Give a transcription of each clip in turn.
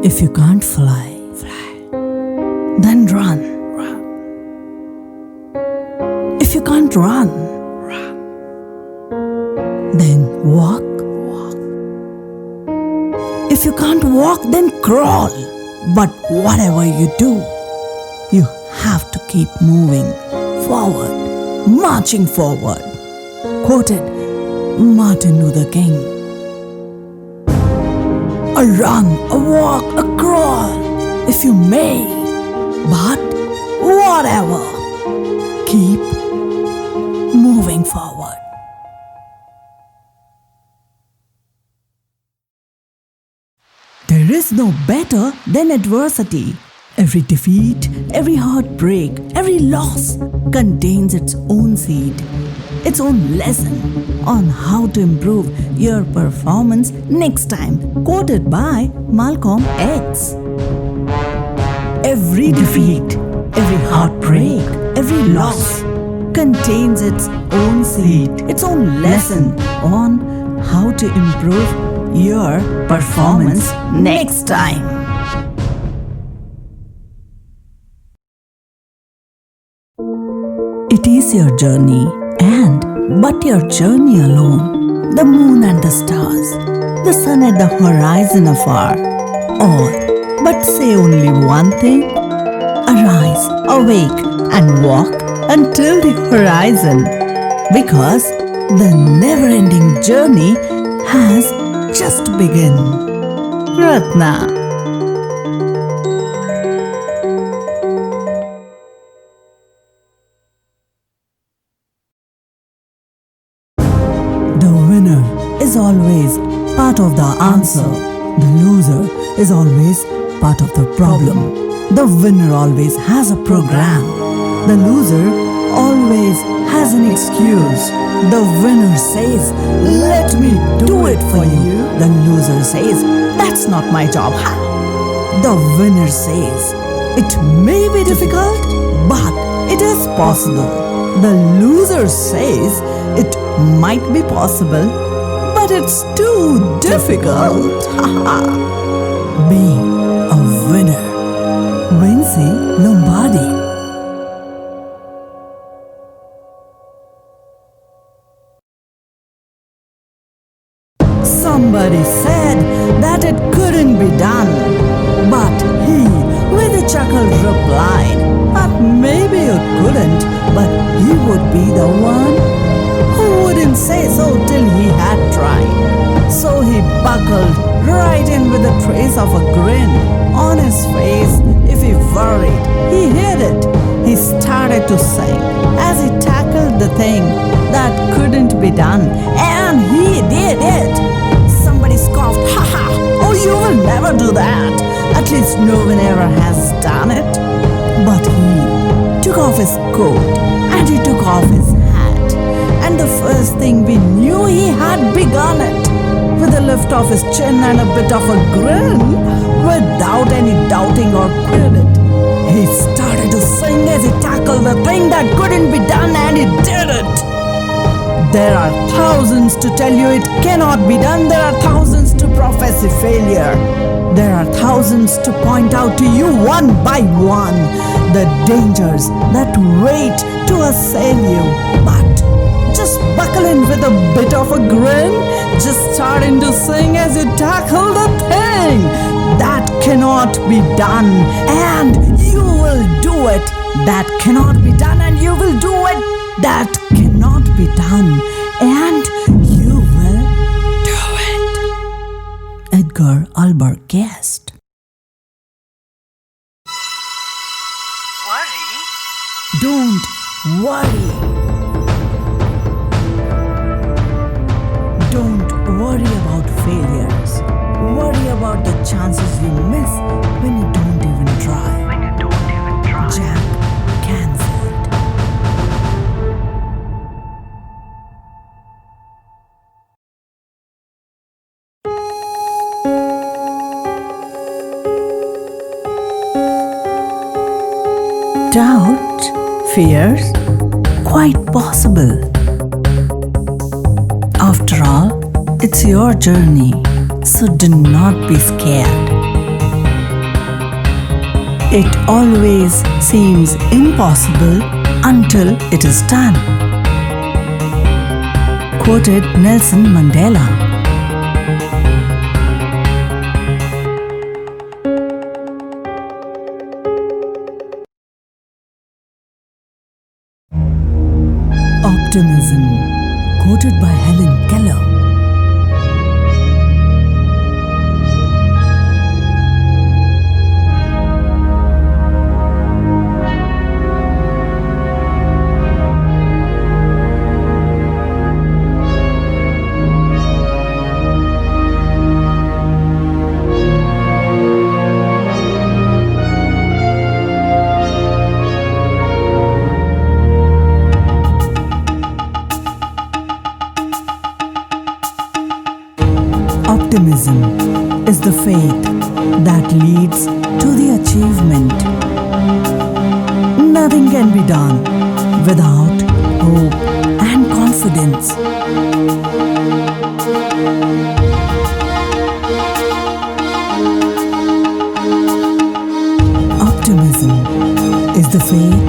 If you can't fly, then run. If you can't run, then walk. If you can't walk, then crawl. But whatever you do, you have to keep moving forward, marching forward. Quoted Martin Luther King. A run, a walk, a crawl, if you may, but whatever, keep moving forward. There is no better than adversity. Every defeat, every heartbreak, every loss contains its own seed, its own lesson on how to improve your performance next time. Quoted by Malcolm X. Every defeat, every heartbreak, every loss contains its own seed, its own lesson on how to improve your performance next time. It is your journey, and but your journey alone. The moon and the stars, the sun at the horizon afar. All but say only one thing: arise, awake, and walk until the horizon. Because the never-ending journey has just begun. Ratna. The winner is always part of the answer. The loser is always part of the problem. The winner always has a program. The loser always has an excuse. The winner says, "Let me do it for you." The loser says, "That's not my job." The winner says, "It may be difficult, but it is possible." The loser says, "It might be possible, but it's too difficult." Be a winner. Vinci Lombardi. Somebody said that it couldn't be done, but he, with a chuckle, replied, "But maybe it couldn't, but he would be the one who wouldn't say so till he had tried." So he buckled right in with a trace of a grin on his face. If he worried, he hid it. He started to sing as he tackled the thing that couldn't be done, and he did it. Somebody scoffed, "Ha ha! Oh, you will never do that. At least no one ever has done it." But he took off his coat and he took off his hat, and the first thing we knew, he had begun it. With a lift of his chin and a bit of a grin, without any doubting or credit, he started to sing as he tackled the thing that couldn't be done, and he did it. There are thousands to tell you it cannot be done. There are thousands to profess a failure. There are thousands to point out to you one by one the dangers that wait to assail you. But just buckle in with a bit of a grin. Just starting to sing as you tackle the thing that cannot be done, and you will do it. That cannot be done, and you will do it. That cannot be done, and you will do it. Edgar Albert Guest. Worry? Don't worry. Don't worry about failures. Worry about the chances you miss when you don't even try. Jack Canfield. Doubt, fears, quite possible. After all, it's your journey, so do not be scared. It always seems impossible until it is done. Quoted Nelson Mandela. Optimism. Quoted by Helen Keller. Optimism is the faith that leads to the achievement. Nothing can be done without hope and confidence. Optimism is the faith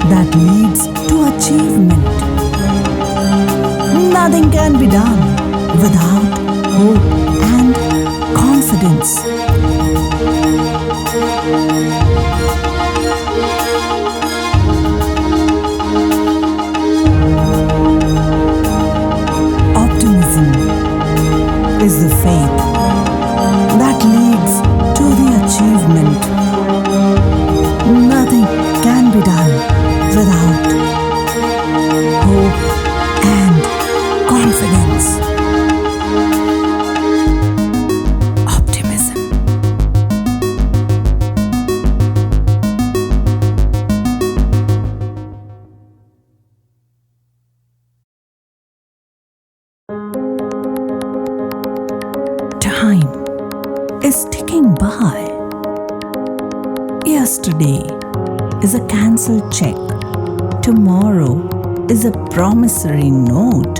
that leads to achievement. Nothing can be done without hope and confidence. Optimism is the faith that leads to the achievement. Nothing can be done without hope and confidence. Time is ticking by. Yesterday is a cancelled check. Tomorrow is a promissory note.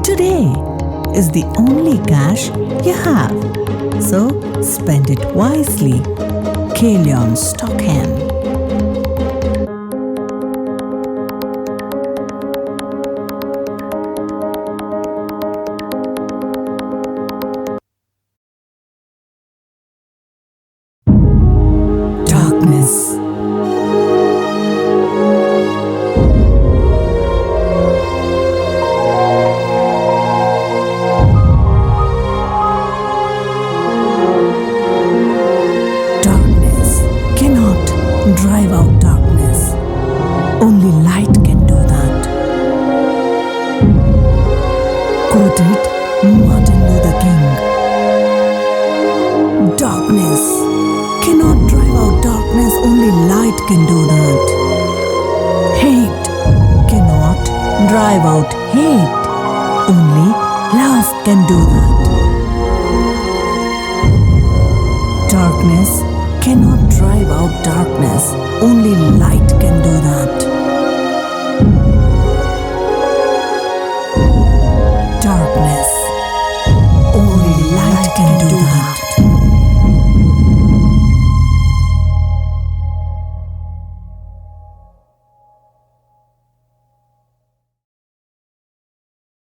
Today is the only cash you have. So spend it wisely. Kalion Stockham. Darkness. Darkness cannot drive out darkness. Only light can do that. Quoted Martin Luther King. Darkness cannot drive out darkness, only light can do that. Hate cannot drive out hate, only love can do that. Darkness cannot drive out darkness, only